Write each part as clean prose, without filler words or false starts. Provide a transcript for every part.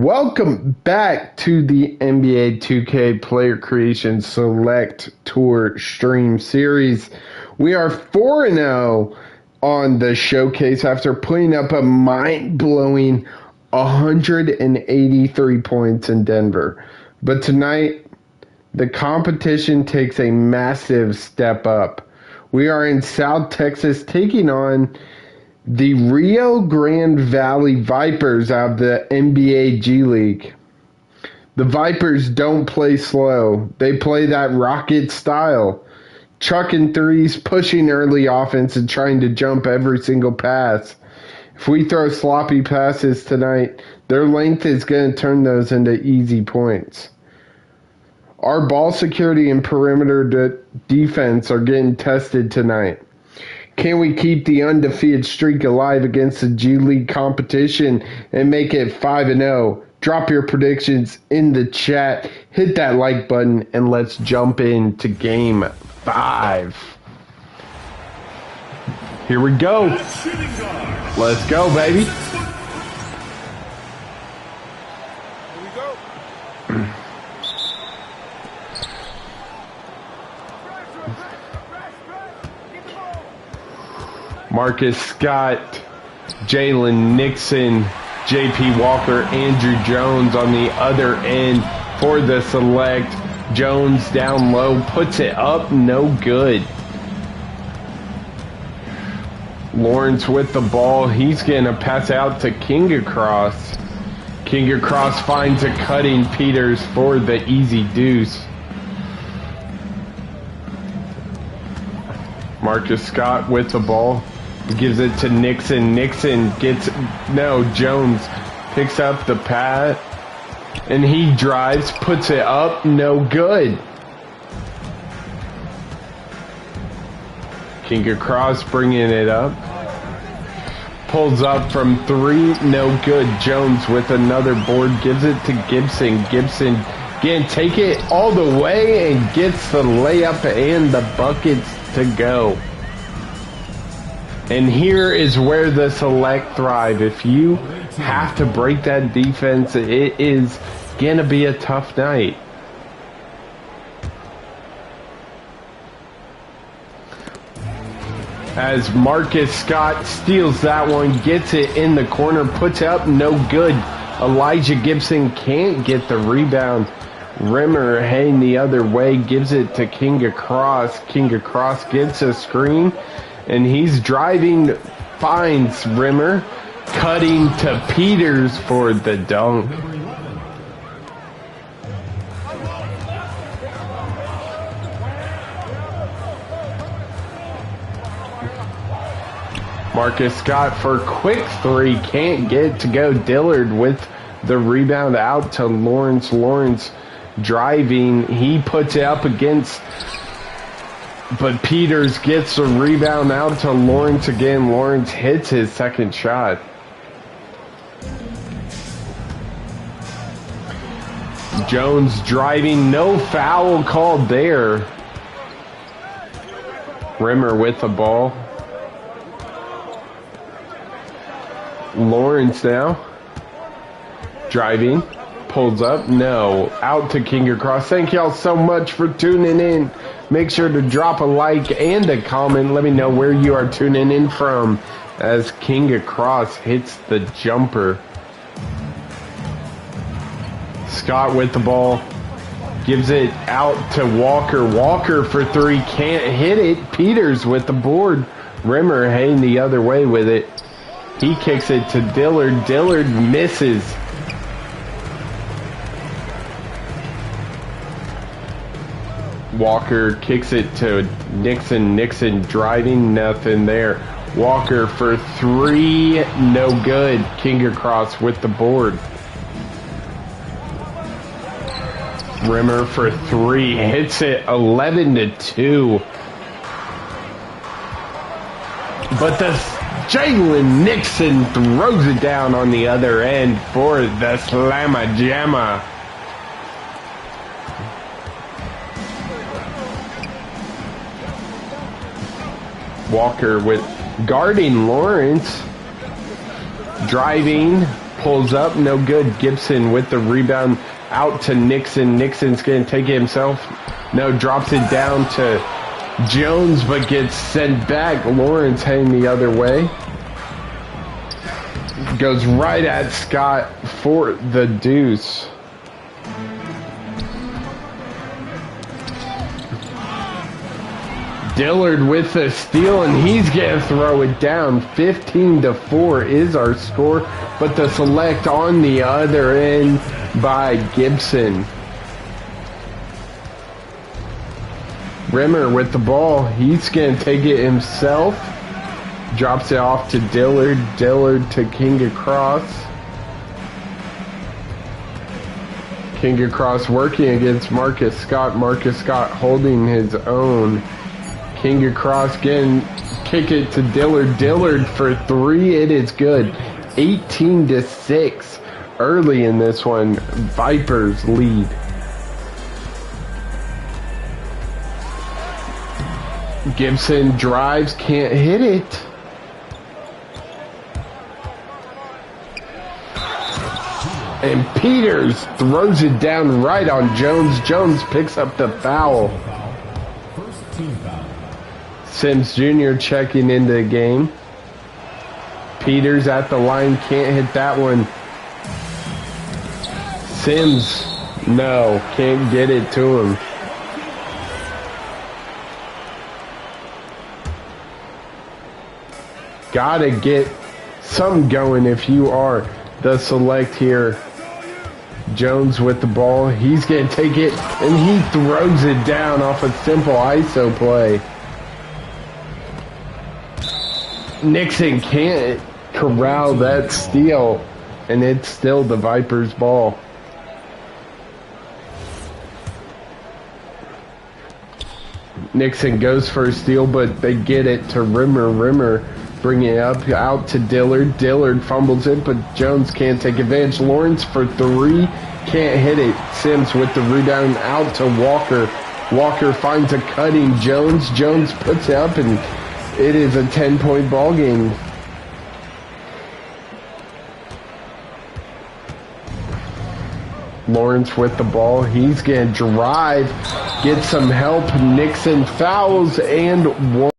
Welcome back to the NBA 2K Player Creations Select Tour Stream Series. We are 4-0 on the showcase after putting up a mind-blowing 183 points in Denver. But tonight, the competition takes a massive step up. We are in South Texas taking on the Rio Grande Valley Vipers out of the NBA G League. The Vipers don't play slow. They play that rocket style. Chucking threes, pushing early offense, and trying to jump every single pass. If we throw sloppy passes tonight, their length is going to turn those into easy points. Our ball security and perimeter defense are getting tested tonight. Can we keep the undefeated streak alive against the G League competition and make it 5-0? Drop your predictions in the chat. Hit that like button and let's jump into game 5. Here we go. Let's go, baby. Marcus Scott, Jalen Nixon, J.P. Walker, Andrew Jones on the other end for the select. Jones down low, puts it up, no good. Lawrence with the ball. He's going to pass out to Kinga Cross. Kinga Cross finds a cutting Peters for the easy deuce. Marcus Scott with the ball. Gives it to Nixon. Nixon gets... No, Jones picks up the pad. And he drives, puts it up. No good. Kinga Cross bringing it up. Pulls up from 3. No good. Jones with another board. Gives it to Gibson. Gibson again, take it all the way and gets the layup and the buckets to go. And here is where the select thrive. If you have to break that defense, it is going to be a tough night. As Marcus Scott steals that one, gets it in the corner, puts up, no good. Elijah Gibson can't get the rebound. Rimmer heading the other way, gives it to Kinga Cross. Kinga Cross gets a screen. And he's driving, finds Rimmer, cutting to Peters for the dunk. Marcus Scott for quick 3, can't get to go. Dillard with the rebound out to Lawrence. Lawrence driving, he puts it up against... But Peters gets the rebound out to Lawrence again. Lawrence hits his second shot. Jones driving, no foul called there. Rimmer with the ball. Lawrence now. Driving. Pulls up. No. Out to Kinga Cross. Thank y'all so much for tuning in. Make sure to drop a like and a comment. Let me know where you are tuning in from as Kinga Cross hits the jumper. Scott with the ball. Gives it out to Walker. Walker for 3. Can't hit it. Peters with the board. Rimmer heading the other way with it. He kicks it to Dillard. Dillard misses. Walker kicks it to Nixon. Nixon driving, nothing there. Walker for 3, no good. Kinga Cross with the board. Rimmer for 3, hits it 11-2. But the Jalen Nixon throws it down on the other end for the slamma jamma. Walker with guarding Lawrence. Driving, Pulls up, no good. Gibson with the rebound out to Nixon. Nixon's going to take it himself. No, drops it down to Jones, but gets sent back. Lawrence heading the other way. Goes right at Scott for the deuce. Dillard with the steal, and he's going to throw it down. 15-4 is our score, but the select on the other end by Gibson. Rimmer with the ball. He's going to take it himself. Drops it off to Dillard. Dillard to King across. King across working against Marcus Scott. Marcus Scott holding his own. King across again. Kick it to Dillard. Dillard for three. It is good. 18-6. Early in this one, Vipers lead. Gibson drives, can't hit it. And Peters throws it down right on Jones. Jones picks up the foul. First team foul. Sims Jr. checking into the game. Peters at the line, can't hit that one. Sims, no, can't get it to him. Gotta get some going if you are the select here. Jones with the ball. He's going to take it, and he throws it down off a simple ISO play. Nixon can't corral that steal, and it's still the Vipers' ball. Nixon goes for a steal, but they get it to Rimmer. Rimmer bringing it up out to Dillard. Dillard fumbles it, but Jones can't take advantage. Lawrence for three, can't hit it. Sims with the rebound out to Walker. Walker finds a cutting Jones. Jones puts it up, and it is a 10-point ball game. Lawrence with the ball. He's going to drive, get some help. Nixon fouls, and one.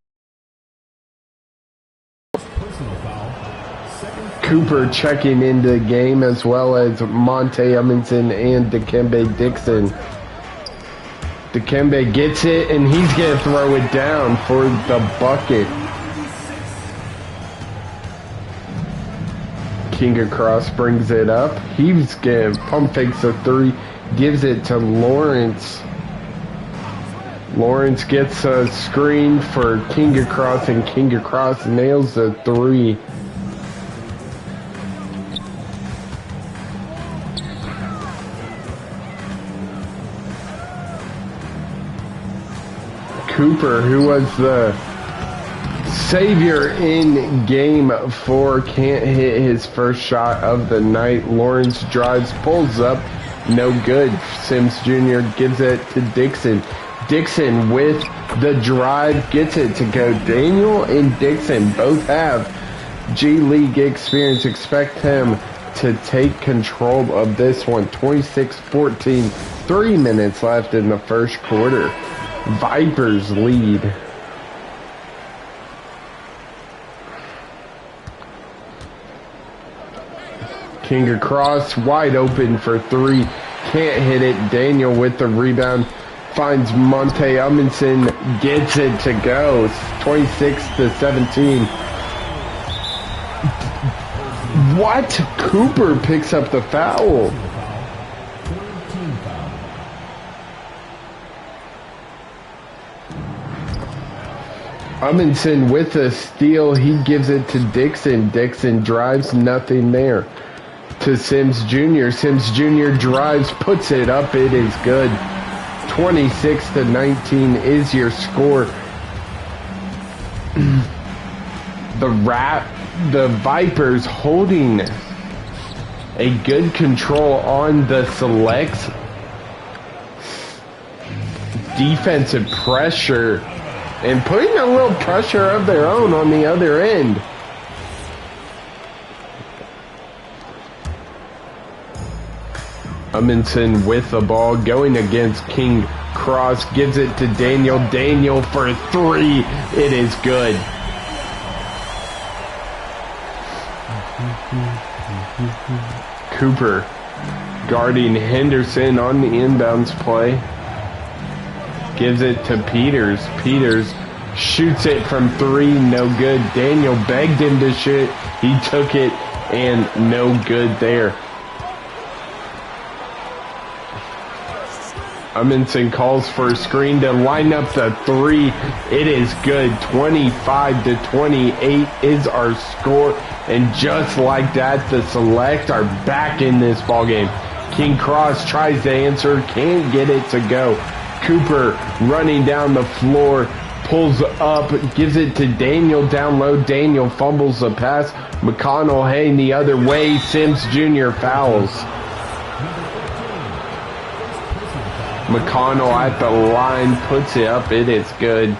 Cooper checking into the game, as well as Monte Edmondson and Dikembe Dixon. Dikembe gets it, and he's going to throw it down for the bucket. King across brings it up. He's going to pump fakes a three, gives it to Lawrence. Lawrence gets a screen for King across, and King across nails the three. Cooper, who was the savior in game 4, can't hit his first shot of the night. Lawrence drives, pulls up, no good. Sims Jr. gives it to Dixon. Dixon with the drive, gets it to go. Daniel and Dixon both have G League experience. Expect him to take control of this one. 26-14, 3 minutes left in the first quarter. Vipers lead. King across, wide open for three, can't hit it. Daniel with the rebound, finds Monte Edmondson, gets it to go. 26-17. What? Cooper picks up the foul. Edmondson with a steal, he gives it to Dixon. Dixon drives, nothing there. To Sims Jr. Sims Jr. drives, puts it up, it is good. 26-19 is your score. The Vipers holding a good control on the selects. Defensive pressure and putting a little pressure of their own on the other end. Amundsen with the ball, going against King Cross, gives it to Daniel. Daniel for three. It is good. Cooper guarding Henderson on the inbounds play. Gives it to Peters. Peters shoots it from three, no good. Daniel begged him to shoot. He took it, and no good there. Amundsen calls for a screen to line up the three. It is good. 25-28 is our score. And just like that, the Select are back in this ballgame. King Cross tries to answer, can't get it to go. Cooper running down the floor, pulls up, gives it to Daniel down low. Daniel fumbles the pass. McConnell heading the other way. Sims Jr. fouls. McConnell at the line, puts it up. It is good.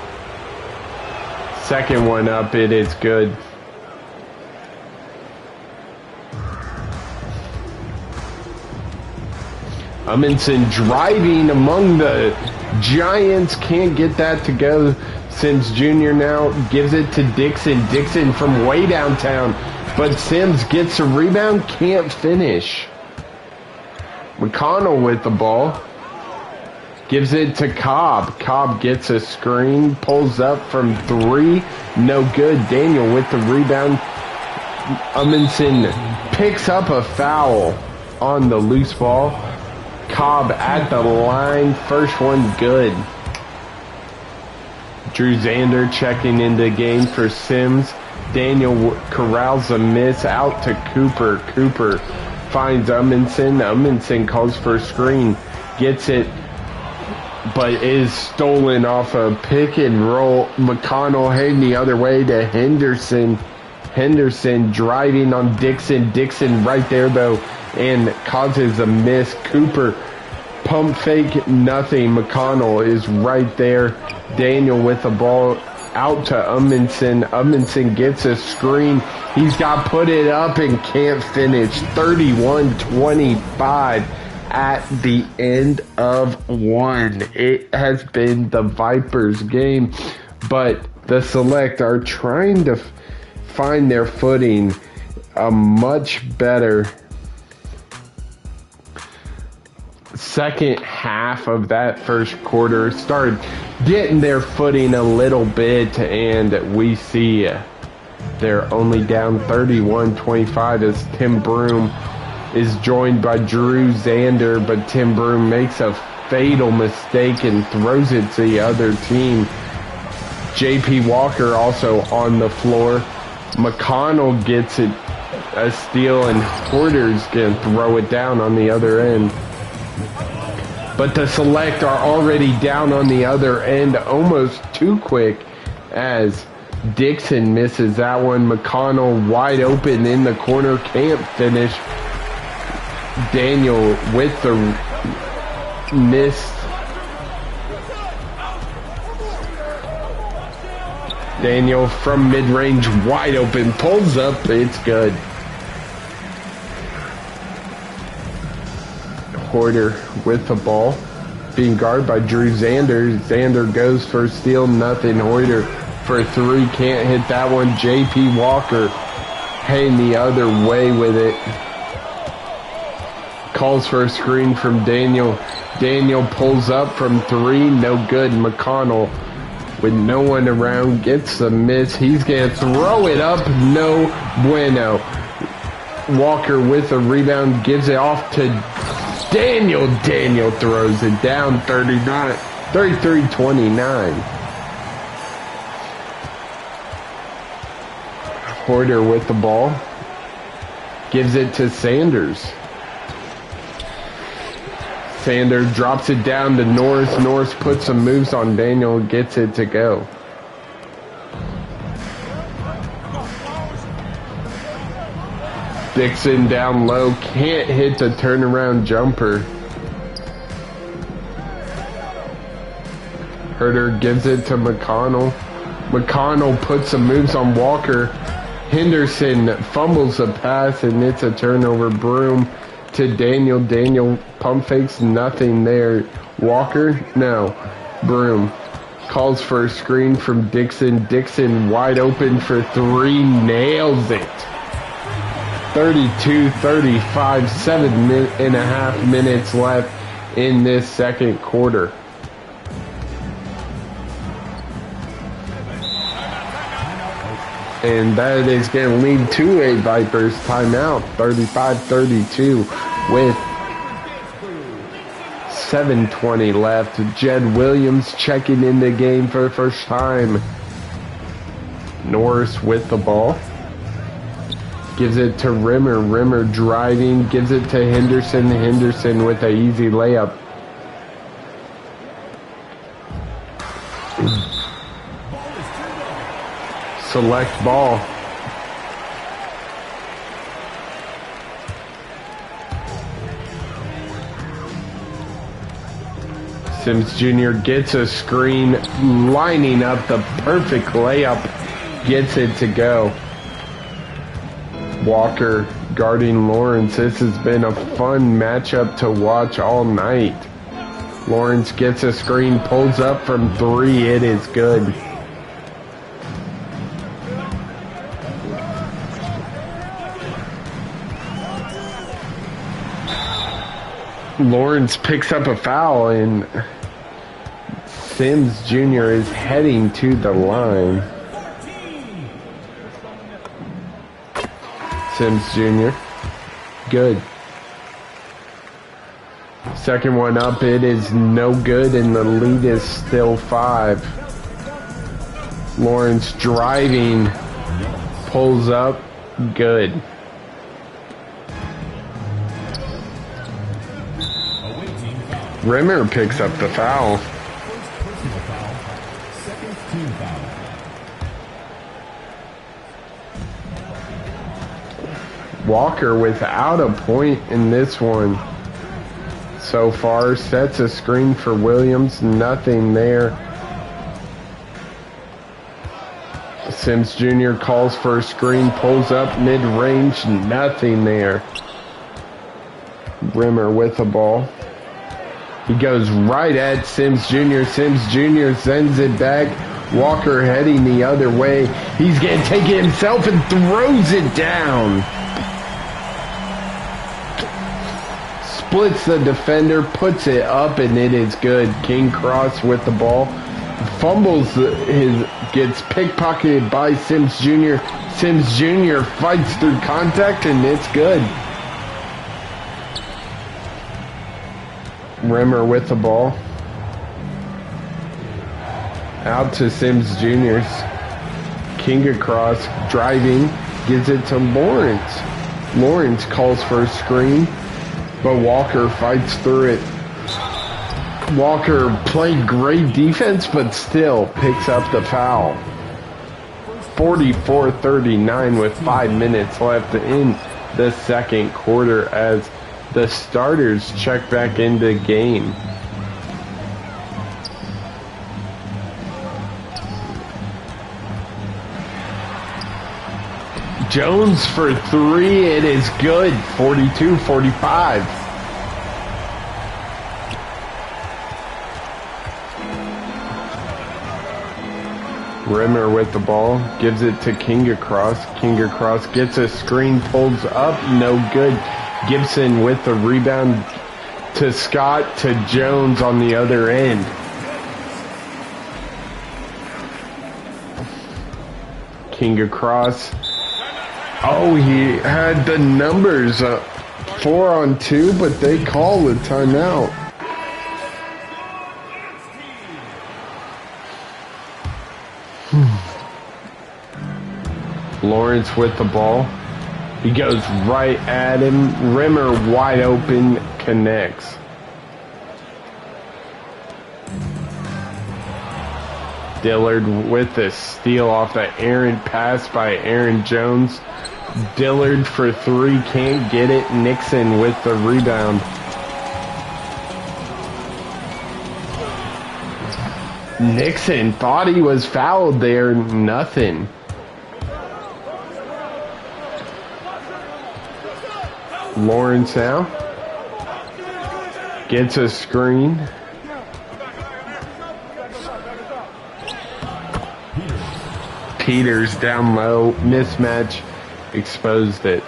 Second one up. It is good. Amundsen driving among the Giants. Can't get that to go. Sims Jr. now gives it to Dixon. Dixon from way downtown. But Sims gets a rebound. Can't finish. McConnell with the ball. Gives it to Cobb. Cobb gets a screen. Pulls up from three. No good. Daniel with the rebound. Amundsen picks up a foul on the loose ball. Cobb at the line. First one good. Drew Zander checking into the game for Sims. Daniel corrals a miss out to Cooper. Cooper finds Amundsen. Amundsen calls for a screen. Gets it, but is stolen off a pick and roll. McConnell heading the other way to Henderson. Henderson driving on Dixon. Dixon right there though, and causes a miss. Cooper pump fake, nothing. McConnell is right there. Daniel with the ball out to Amundsen. Amundsen gets a screen. He's got put it up and can't finish. 31-25 at the end of one. It has been the Vipers game, but the Select are trying to find their footing. A much better second half of that first quarter, started getting their footing a little bit, and we see they're only down 31-25 as Tim Broom is joined by Drew Zander, but Tim Broom makes a fatal mistake and throws it to the other team. JP Walker also on the floor. McConnell gets it, a steal, and Porter's going to throw it down on the other end. But the Select are already down on the other end almost too quick as Dixon misses that one. McConnell wide open in the corner, can't finish. Daniel with the miss. Daniel from mid-range wide open, pulls up, it's good. Porter with the ball, being guarded by Drew Zander. Zander goes for a steal, nothing. Hoyter for three, can't hit that one. JP Walker heading the other way with it. Calls for a screen from Daniel. Daniel pulls up from three, no good. McConnell with no one around gets the miss. He's going to throw it up, no bueno. Walker with a rebound, gives it off to Daniel. Daniel throws it down. 33-29. Porter with the ball. Gives it to Sanders. Sanders drops it down to Norris. Norris puts some moves on Daniel, gets it to go. Dixon down low, can't hit the turnaround jumper. Herter gives it to McConnell. McConnell puts some moves on Walker. Henderson fumbles the pass and it's a turnover. Broom to Daniel. Daniel pump fakes, nothing there. Walker, no. Broom calls for a screen from Dixon. Dixon wide open for three, nails it. 32-35, 7.5 minutes left in this second quarter. And that is going to lead to a Vipers timeout, 35-32 with 7:20 left. Jed Williams checking in the game for the first time. Norris with the ball. Gives it to Rimmer. Rimmer driving. Gives it to Henderson. Henderson with an easy layup. Select ball. Sims Jr. gets a screen, lining up the perfect layup, gets it to go. Walker guarding Lawrence. This has been a fun matchup to watch all night. Lawrence gets a screen, pulls up from three, it is good. Lawrence picks up a foul and Sims Jr. is heading to the line. Sims Jr. Good. Second one up, it is no good and the lead is still 5. Lawrence driving, pulls up, good. Rimmer picks up the foul. Walker without a point in this one so far. Sets a screen for Williams, nothing there. Sims Jr. calls for a screen, pulls up mid-range, nothing there. Rimmer with the ball. He goes right at Sims Jr. Sims Jr. sends it back. Walker heading the other way. He's going to take it himself and throws it down. Splits the defender, puts it up, and it is good. King Cross with the ball. Fumbles, gets pickpocketed by Sims Jr. Sims Jr. fights through contact, and it's good. Rimmer with the ball. Out to Sims Jr. King across, driving, gives it to Lawrence. Lawrence calls for a screen, but Walker fights through it. Walker played great defense, but still picks up the foul. 44-39 with 5 minutes left in the second quarter as the starters check back into the game. Jones for three, it is good. 42-45. Rimmer with the ball, gives it to King across. King across gets a screen, pulls up, no good. Gibson with the rebound to Scott, to Jones on the other end. King across. Oh, he had the numbers 4-on-2, but they call the timeout. Lawrence with the ball. He goes right at him. Rimmer wide open, connects. Dillard with the steal off the errant pass by Aaron Jones. Dillard for three, can't get it. Nixon with the rebound. Nixon thought he was fouled there, nothing. Lawrence now gets a screen. Peters down low, mismatch, exposed it.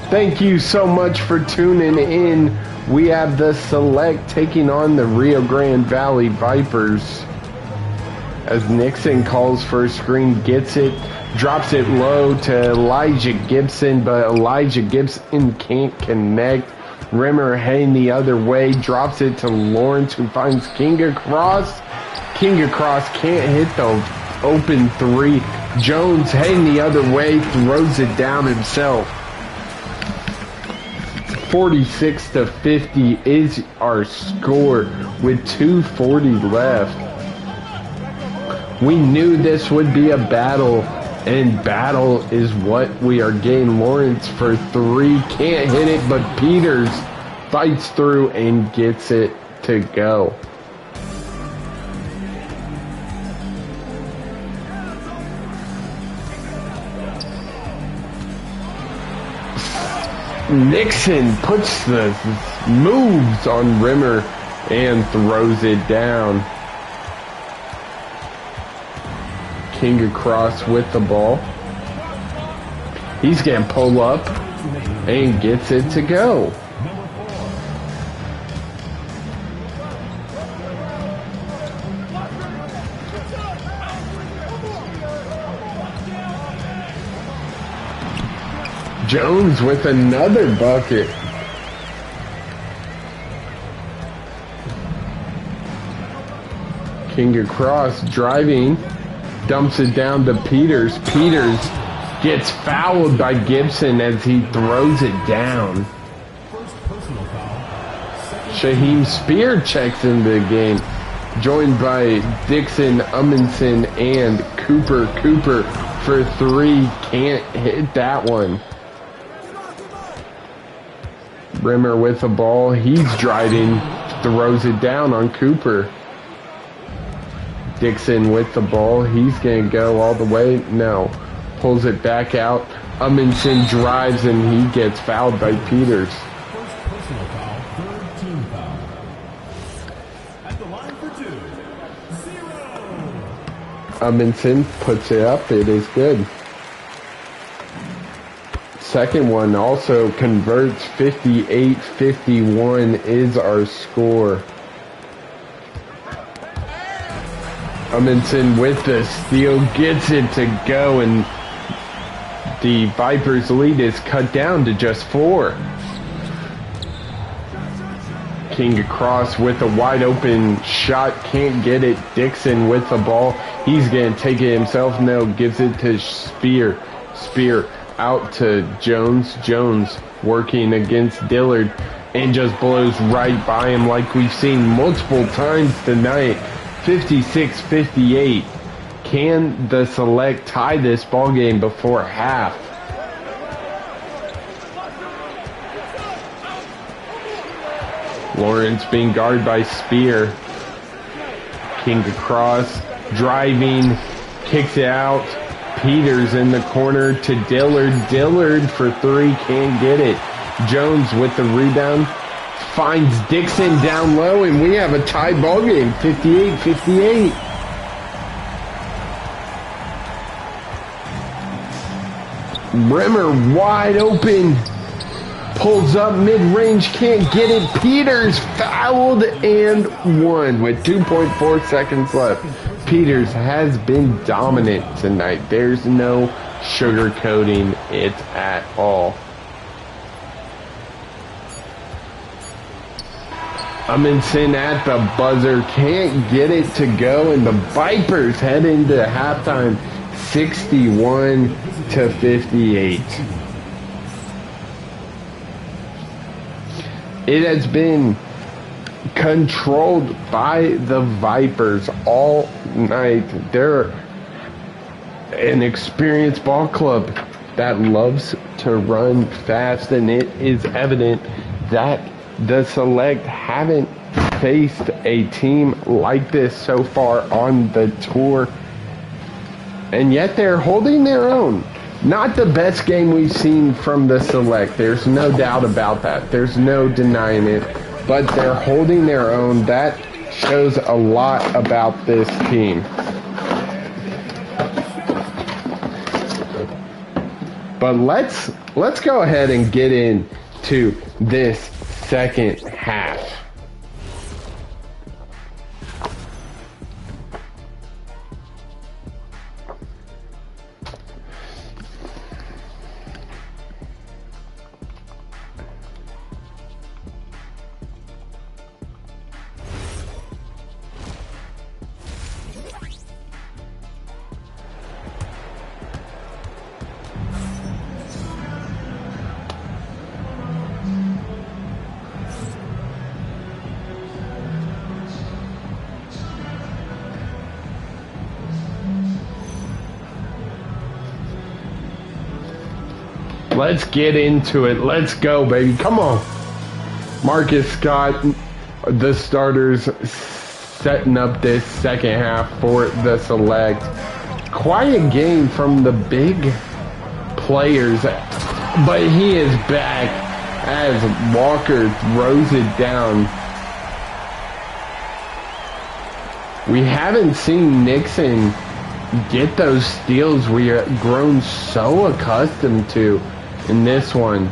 Thank you so much for tuning in. We have the Select taking on the Rio Grande Valley Vipers. As Nixon calls for a screen, gets it, drops it low to Elijah Gibson, but Elijah Gibson can't connect. Rimmer heading the other way, drops it to Lawrence, who finds King across. King across, can't hit the open three. Jones heading the other way, throws it down himself. 46-50 is our score with 2:40 left. We knew this would be a battle, and battle is what we are getting. Lawrence for three, can't hit it, but Peters fights through and gets it to go. Nixon puts the moves on Rimmer and throws it down. King across with the ball. He's going to pull up and gets it to go. Jones with another bucket. King across, driving, dumps it down to Peters. Peters gets fouled by Gibson as he throws it down. Shaheem Spear checks into the game, joined by Dixon, Amundsen, and Cooper. Cooper for three, can't hit that one. Rimmer with the ball, he's driving, throws it down on Cooper. Dixon with the ball, he's going to go all the way, no. Pulls it back out, Amundsen drives and he gets fouled by Peters. First personal foul, third team foul. At the line for 2, 0. Amundsen puts it up, it is good. Second one also converts, 58-51 is our score. Amundsen with the steal, gets it to go, and the Vipers' lead is cut down to just 4. King across with a wide open shot, can't get it. Dixon with the ball, he's going to take it himself, no, gives it to Spear. Spear out to Jones. Jones working against Dillard and just blows right by him like we've seen multiple times tonight. 56-58. Can the Select tie this ball game before half? Lawrence being guarded by Spear. King across, driving, kicks it out. Peters in the corner to Dillard. Dillard for three, can't get it. Jones with the rebound, finds Dixon down low, and we have a tied ball game, 58-58. Rimmer wide open, pulls up mid-range, can't get it. Peters fouled and won with 2.4 seconds left. Peters has been dominant tonight. There's no sugarcoating it at all. Amundsen at the buzzer, can't get it to go, and the Vipers head into halftime 61-58. It has been controlled by the Vipers all night. They're an experienced ball club that loves to run fast, and it is evident that the Select haven't faced a team like this so far on the tour. And yet they're holding their own. Not the best game we've seen from the Select. There's no doubt about that. There's no denying it. But they're holding their own. That shows a lot about this team. But let's go ahead and get into this second half. Let's get into it. Let's go, baby. Come on. Marcus Scott, the starters, setting up this second half for the Select. Quiet game from the big players, but he is back as Walker throws it down. We haven't seen Nixon get those steals we have grown so accustomed to in this one.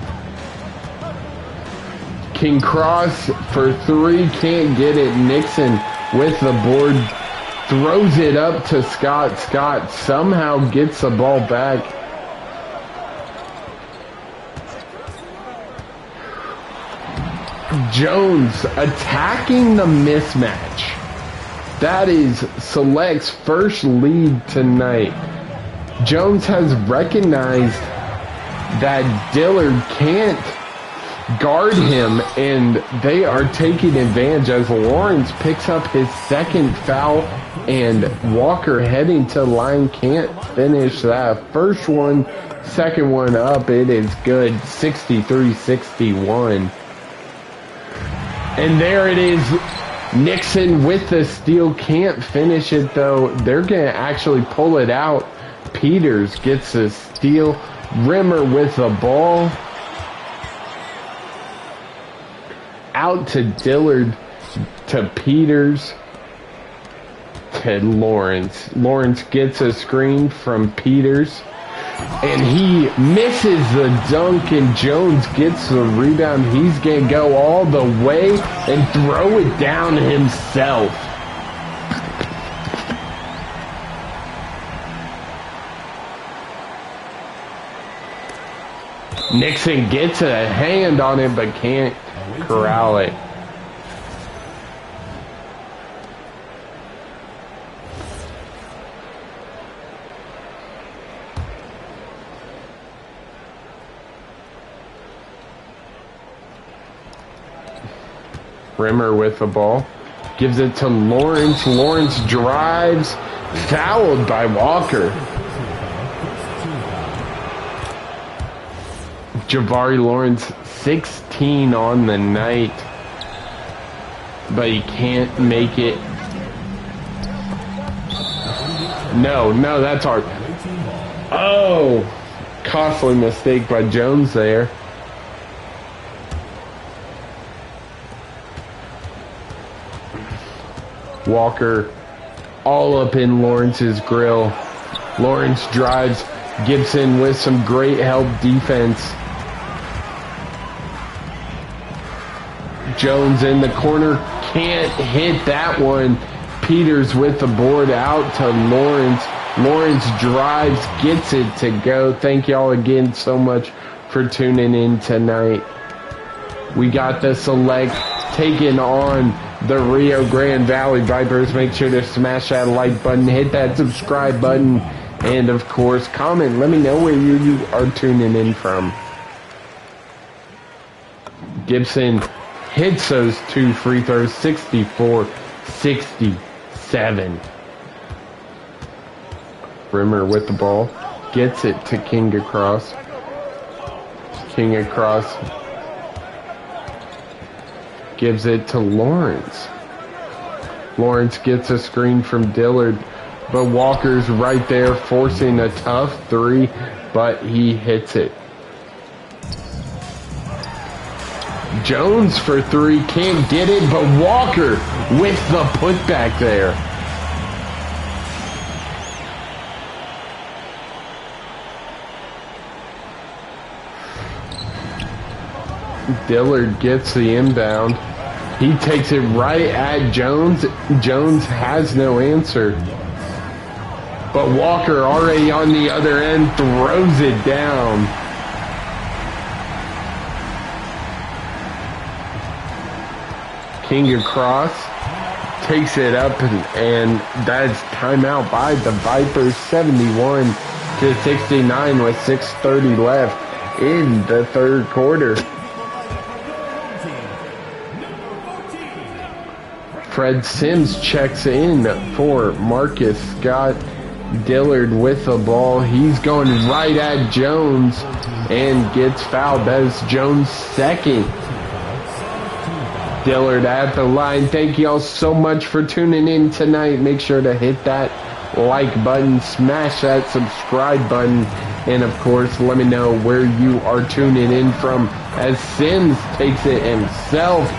King Cross for three, can't get it. Nixon with the board, throws it up to Scott. Scott somehow gets the ball back. Jones attacking the mismatch. That is Select's first lead tonight. Jones has recognized that Dillard can't guard him, and they are taking advantage as Lawrence picks up his second foul, and Walker heading to the line can't finish that. First one, second one up, it is good. 63-61. And there it is. Nixon with the steal, can't finish it though. They're going to actually pull it out. Peters gets the steal. Rimmer with the ball. Out to Dillard, to Peters, to Lawrence. Lawrence gets a screen from Peters, and he misses the dunk, and Jones gets the rebound. He's going to go all the way and throw it down himself. Nixon gets a hand on it, but can't corral it. Rimmer with the ball. Gives it to Lawrence. Lawrence drives. Fouled by Walker. Javari Lawrence, 16 on the night, but he can't make it. No, that's hard. Oh, costly mistake by Jones there. Walker all up in Lawrence's grill. Lawrence drives. Gibson with some great help defense. Jones in the corner, can't hit that one. Peters with the board, out to Lawrence. Lawrence drives, gets it to go. Thank y'all again so much for tuning in tonight. We got the Select taking on the Rio Grande Valley Vipers. Make sure to smash that like button, hit that subscribe button, and of course comment. Let me know where you are tuning in from. Gibson hits those two free throws, 64-67. Rimmer with the ball, gets it to King across. King across, gives it to Lawrence. Lawrence gets a screen from Dillard. But Walker's right there forcing a tough three, but he hits it. Jones for three, can't get it, but Walker with the putback there. Dillard gets the inbound. He takes it right at Jones. Jones has no answer. But Walker already on the other end throws it down. King across, takes it up, and that's timeout by the Vipers. 71-69 with 6:30 left in the third quarter. Fred Sims checks in for Marcus Scott. Dillard with the ball. He's going right at Jones and gets fouled. That is Jones' second. Dillard at the line. Thank you all so much for tuning in tonight. Make sure to hit that like button, smash that subscribe button, and of course let me know where you are tuning in from as Sims takes it himself.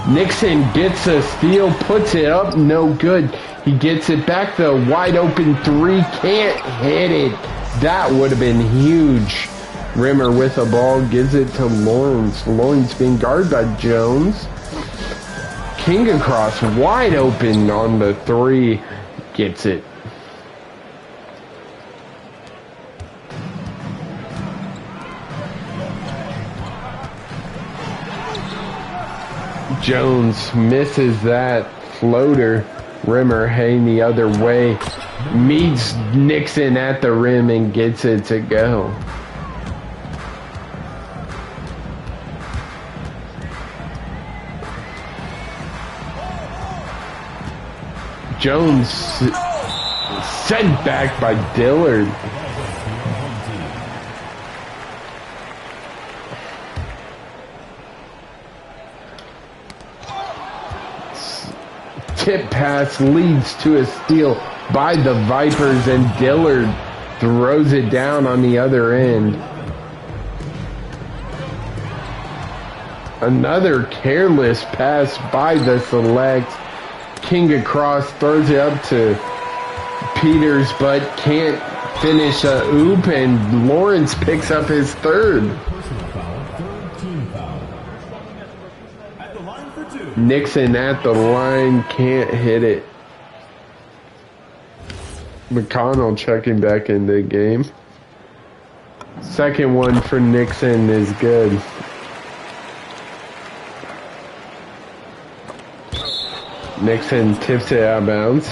Nixon gets a steal, puts it up, no good. He gets it back, the wide open three, can't hit it. That would have been huge. Rimmer with the ball, gives it to Lawrence. Lawrence being guarded by Jones. King across, wide open on the three, gets it. Jones misses that floater. Rimmer heading the other way. Meets Nixon at the rim and gets it to go. Jones sent back by Dillard. Tip pass leads to a steal by the Vipers, and Dillard throws it down on the other end. Another careless pass by the Select. King across, throws it up to Peters, but can't finish a oop, and Lawrence picks up his third. Nixon at the line, can't hit it. McConnell checking back in the game. Second one for Nixon is good. Nixon tips it out of bounds.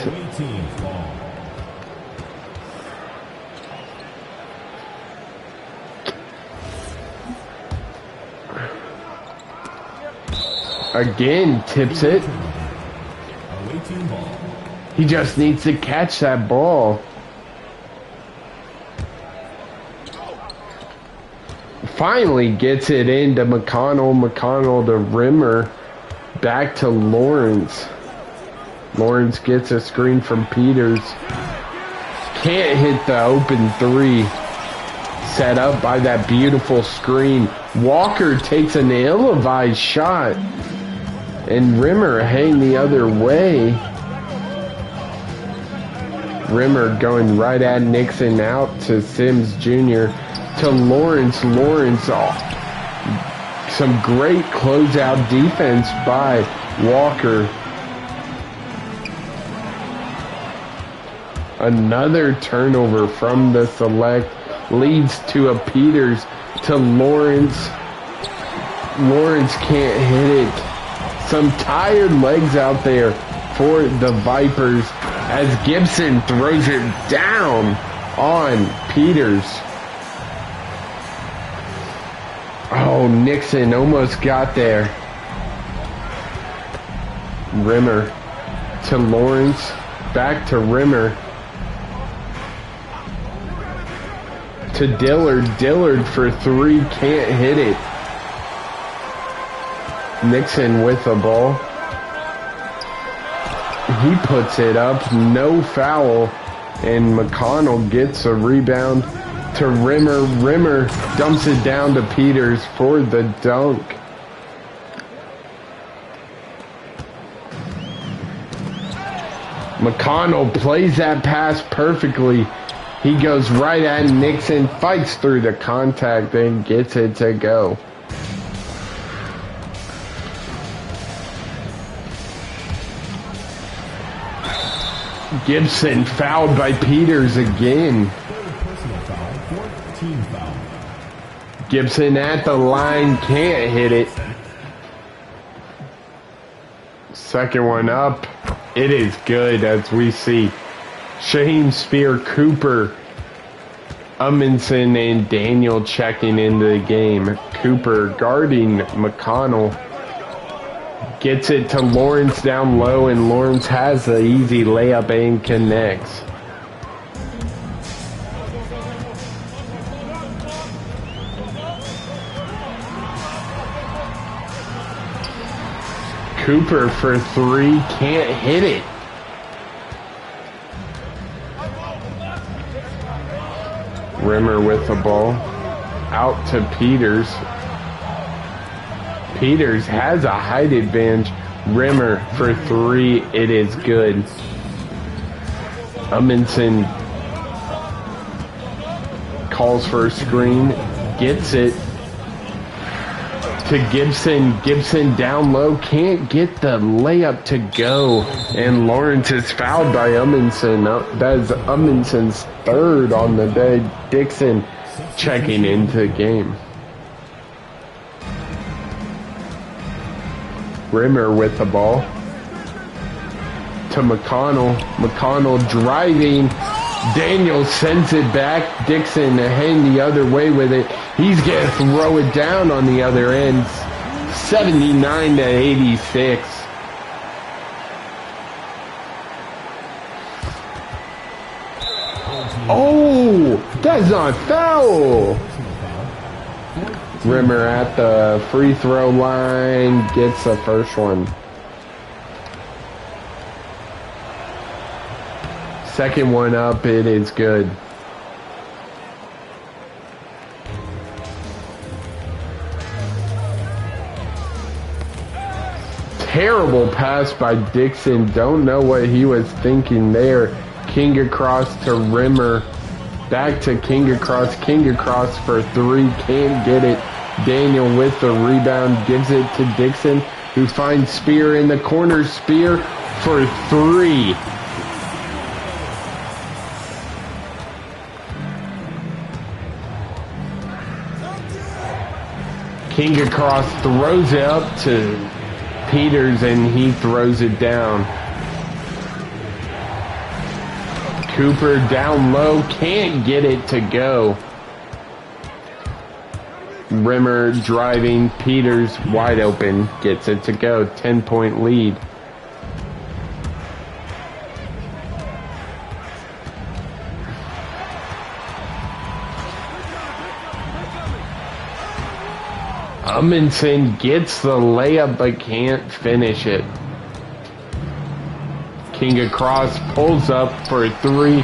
Again, tips it. He just needs to catch that ball. Finally gets it into McConnell. McConnell to Rimmer. Back to Lawrence. Lawrence gets a screen from Peters. Can't hit the open three. Set up by that beautiful screen. Walker takes an ill-advised shot. And Rimmer heading the other way. Rimmer going right at Nixon, out to Sims Jr. to Lawrence. Lawrence, some great closeout defense by Walker. Another turnover from the Select leads to a Peters to Lawrence. Lawrence can't hit it. Some tired legs out there for the Vipers as Gibson throws it down on Peters. Oh, Nixon almost got there. Rimmer to Lawrence, back to Rimmer. To Dillard. Dillard for three, can't hit it. Nixon with the ball. He puts it up, no foul, and McConnell gets a rebound to Rimmer. Rimmer dumps it down to Peters for the dunk. McConnell plays that pass perfectly. He goes right at Nixon, fights through the contact, and gets it to go. Gibson fouled by Peters again. Gibson at the line, can't hit it. Second one up. It is good, as we see Shaheem Spear, Cooper, Amundsen, and Daniel checking into the game. Cooper guarding McConnell. Gets it to Lawrence down low, and Lawrence has the easy layup and connects. Cooper for three, can't hit it. Rimmer with the ball. Out to Peters. Peters has a height advantage. Rimmer for three, it is good. Amundsen calls for a screen, gets it to Gibson. Gibson down low, can't get the layup to go, and Lawrence is fouled by Amundsen. That is Amundsen's third on the day. Dixon checking into the game. Rimmer with the ball to McConnell. McConnell driving. Daniel sends it back. Dixon heading the other way with it. He's going to throw it down on the other end. 79 to 86. Oh, that's not foul. Rimmer at the free throw line, gets the first one. Second one up, it is good. Terrible pass by Dixon. Don't know what he was thinking there. King across to Rimmer. Back to King across. King across for three. Can't get it. Daniel with the rebound. Gives it to Dixon, who finds Spear in the corner. Spear for three. King across throws it up to Peters, and he throws it down. Cooper down low, can't get it to go. Rimmer driving, Peters wide open, gets it to go. 10-point lead. Amundsen gets the layup but can't finish it. King across, pulls up for three.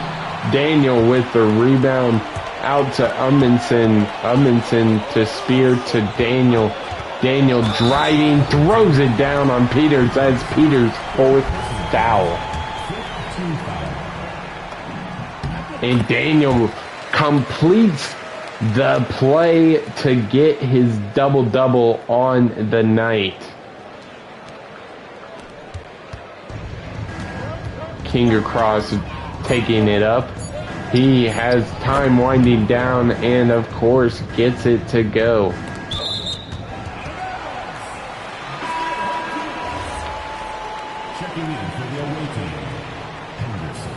Daniel with the rebound. Out to Amundsen. Amundsen to Spear to Daniel. Daniel driving, throws it down on Peters. That's Peters' fourth foul. And Daniel completes the play to get his double-double on the night. King across, taking it up. He has time winding down and, of course, gets it to go. Checking in for the away team, Henderson.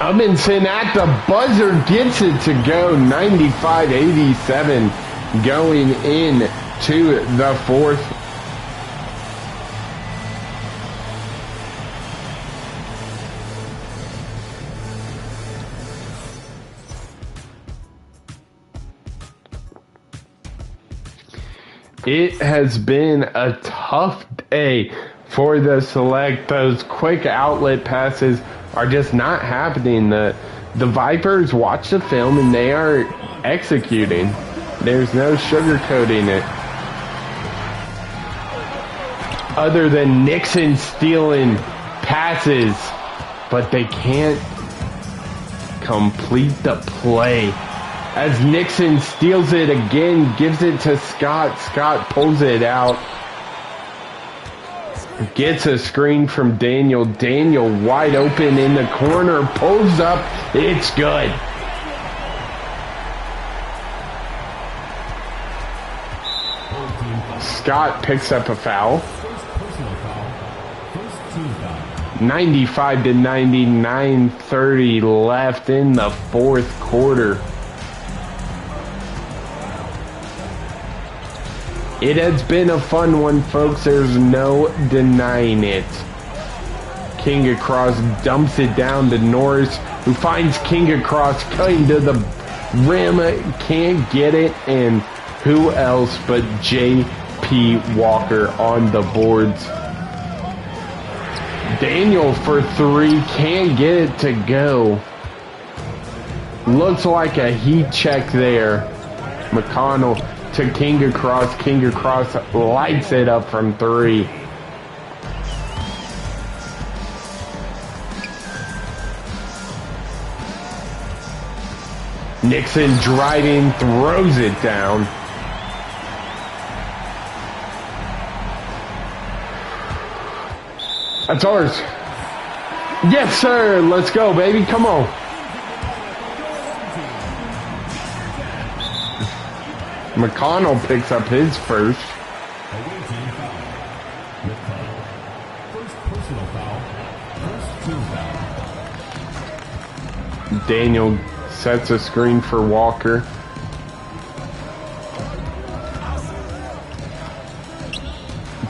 Amundsen at the buzzer gets it to go. 95-87 going in to the fourth. It has been a tough day for the Select. Those quick outlet passes are just not happening. The Vipers watch the film and they are executing. There's no sugarcoating it. Other than Nixon stealing passes, but they can't complete the play. As Nixon steals it again, gives it to Scott. Scott pulls it out. Gets a screen from Daniel. Daniel wide open in the corner. Pulls up. It's good. Scott picks up a foul. 95 to 99, 30 left in the fourth quarter. It has been a fun one, folks. There's no denying it. King across dumps it down to Norris, who finds King across cutting to the rim. Can't get it. And who else but J.P. Walker on the boards. Daniel for three. Can't get it to go. Looks like a heat check there. McConnell to King across. King across lights it up from three. Nixon driving, throws it down. That's ours. Yes, sir. Let's go, baby. Come on. McConnell picks up his first. Daniel sets a screen for Walker.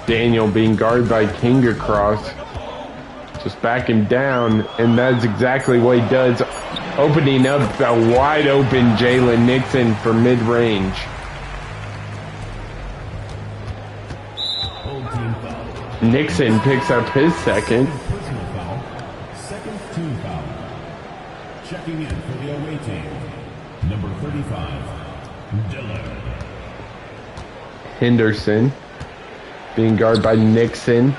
Daniel being guarded by King across. Just back him down, and that's exactly what he does. Opening up a wide open Jalen Nixon for mid-range. Nixon picks up his second. Second team foul. Checking in for the away team. Number 35, Dillard. Henderson being guarded by Nixon.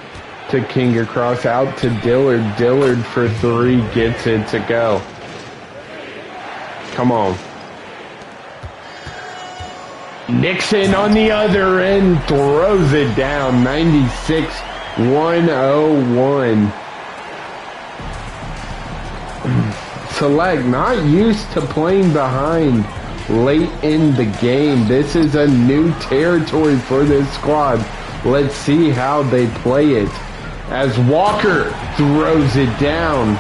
To King across, out to Dillard. Dillard for three, gets it to go. Come on. Nixon on the other end throws it down. 96-101. Select not used to playing behind late in the game. This is a new territory for this squad. Let's see how they play it. As Walker throws it down.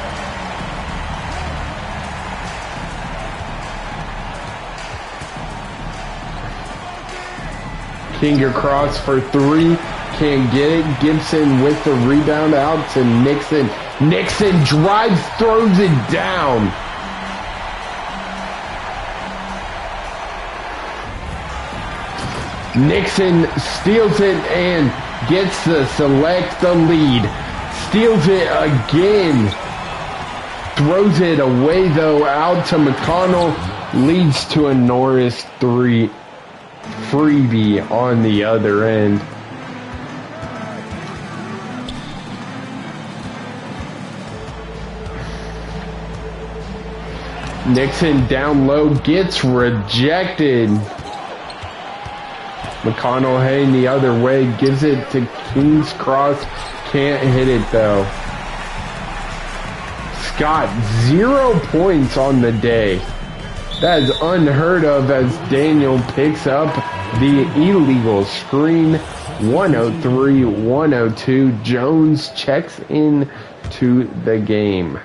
King across for three. Can't get it. Gibson with the rebound out to Nixon. Nixon drives, throws it down. Nixon steals it and gets the Select the lead. Steals it again. Throws it away though, out to McConnell. Leads to a Norris 3 freebie on the other end. Nixon down low, gets rejected. McConnell heading the other way, gives it to King's Cross, can't hit it though. Scott, 0 points on the day. That is unheard of as Daniel picks up the illegal screen. 103-102. Jones checks in to the game.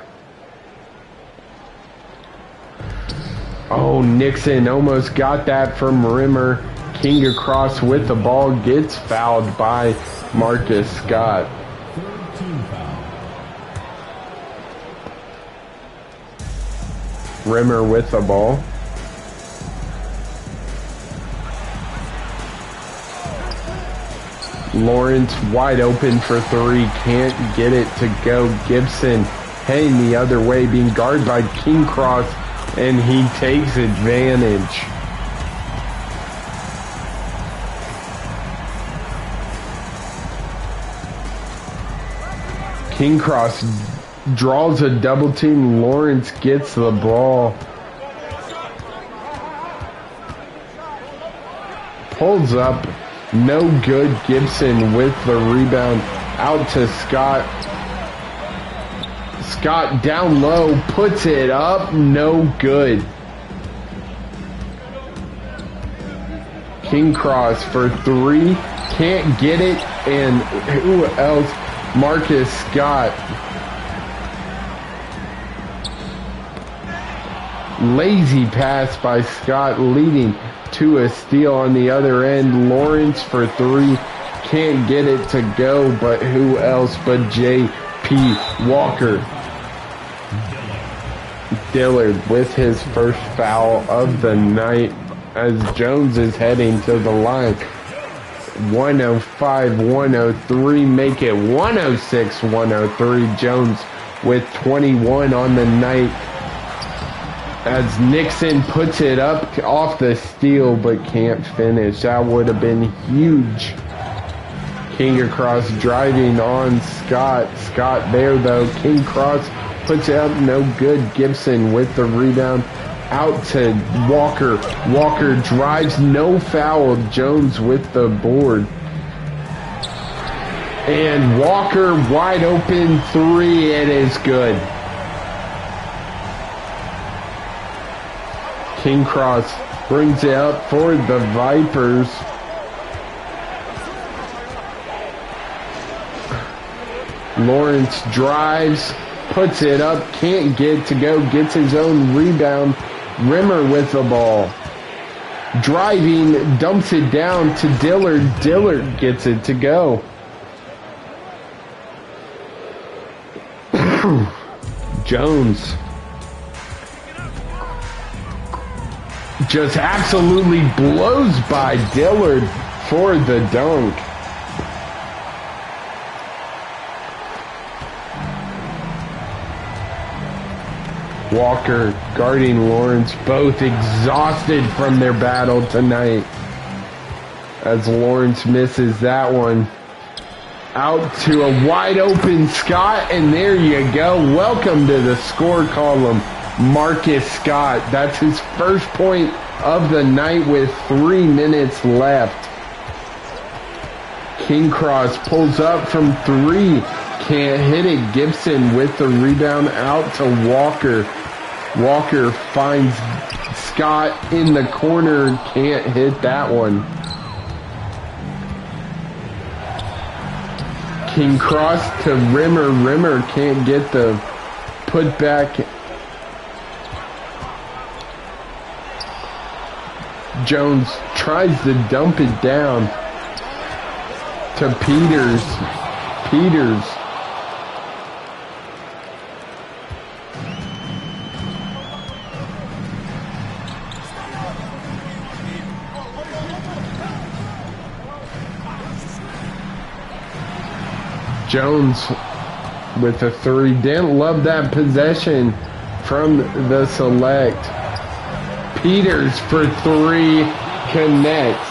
Oh, Nixon almost got that from Rimmer. King across with the ball, gets fouled by Marcus Scott. Third team foul. Rimmer with the ball. Lawrence wide open for three. Can't get it to go. Gibson heading the other way, being guarded by King Cross, and he takes advantage. King Cross draws a double team. Lawrence gets the ball. Pulls up. No good. Gibson with the rebound. Out to Scott. Scott down low. Puts it up. No good. King Cross for three. Can't get it. And who else? Marcus Scott. Lazy pass by Scott, leading to a steal on the other end. Lawrence for three. Can't get it to go, but who else but J.P. Walker. Dillard with his first foul of the night as Jones is heading to the line. 105-103, make it 106-103. Jones with 21 on the night as Nixon puts it up off the steal but can't finish. That would have been huge. King Cross driving on Scott. Scott there though. King Cross puts it up, no good. Gibson with the rebound. Out to Walker. Walker drives, no foul. Jones with the board. And Walker wide open three. It is good. King Cross brings it up for the Vipers. Lawrence drives, puts it up, can't get to go, gets his own rebound. Rimmer with the ball. Driving, dumps it down to Dillard. Dillard gets it to go. Jones just absolutely blows by Dillard for the dunk. Walker guarding Lawrence, both exhausted from their battle tonight. As Lawrence misses that one. Out to a wide open Scott, and there you go. Welcome to the score column, Marcus Scott. That's his first point of the night with 3 minutes left. King Cross pulls up from three. Can't hit it. Gibson with the rebound out to Walker. Walker finds Scott in the corner. Can't hit that one. King Cross to Rimmer. Rimmer can't get the put back. Jones tries to dump it down to Peters. Peters. Jones with a three. Didn't love that possession from the select. Peters for three. Connects.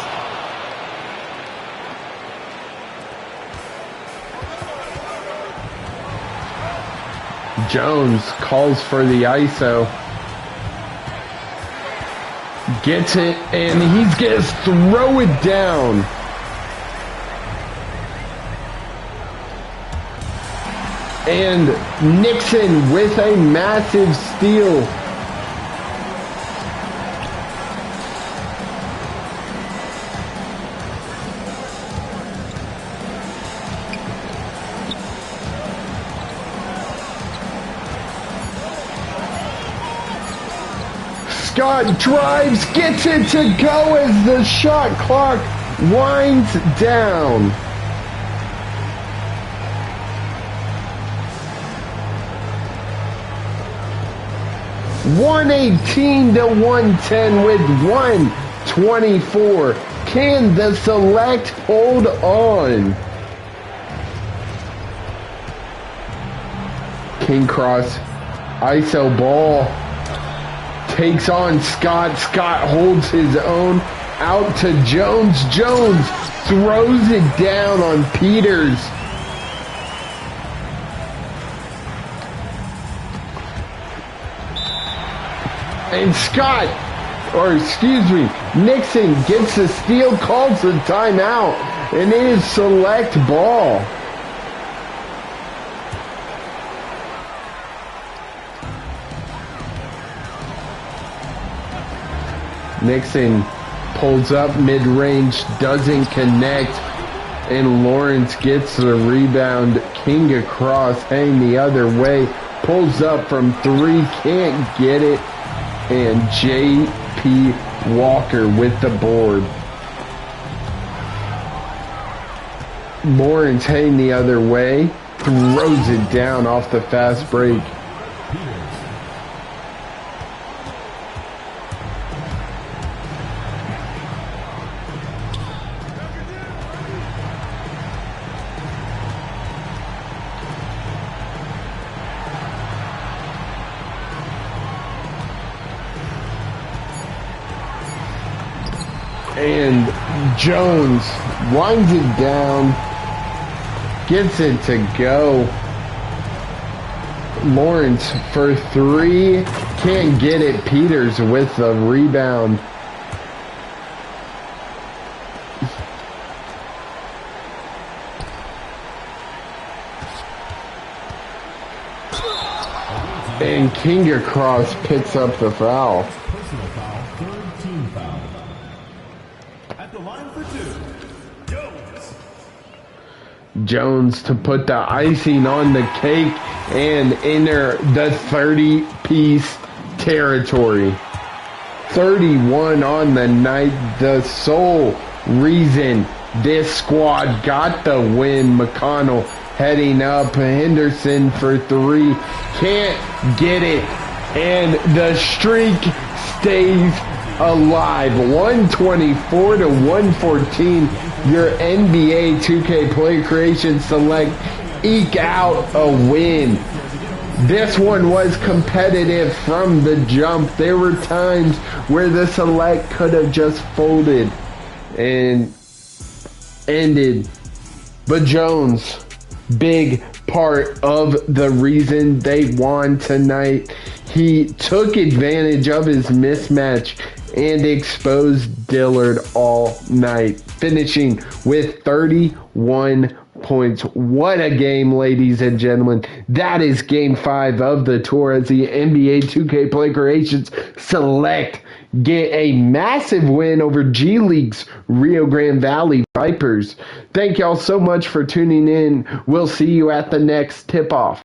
Jones calls for the ISO. Gets it, and he's going to throw it down. And Nixon with a massive steal. Scott drives, gets it to go as the shot clock winds down. $118 to $110 with 1:24. Can the Select hold on? King Cross, ISO ball, takes on Scott. Scott holds his own, out to Jones. Jones throws it down on Peters. And Scott, or excuse me, Nixon gets the steal, calls the timeout, and it is Select ball. Nixon pulls up mid-range, doesn't connect, and Lawrence gets the rebound. King across, heading the other way, pulls up from three, can't get it, and J.P. Walker with the board. Lawrence heading the other way, throws it down off the fast break. And Jones winds it down, gets it to go. Lawrence for three, can't get it. Peters with the rebound. And King across picks up the foul. Personal foul, third team foul. At the line for two, Jones. Jones to put the icing on the cake and enter the 30-piece territory. 31 on the night. The sole reason this squad got the win. McConnell heading up. Henderson for three. Can't get it. And the streak stays alive. 124 to 114. Your NBA 2K Player Creations Select eke out a win. This one was competitive from the jump. There were times where the Select could have just folded and ended. But Jones, big part of the reason they won tonight. He took advantage of his mismatch and exposed Dillard all night, finishing with 31 points. What a game, ladies and gentlemen. That is game 5 of the tour as the NBA 2K Player Creations Select get a massive win over G League's Rio Grande Valley Vipers. Thank y'all so much for tuning in. We'll see you at the next tip-off.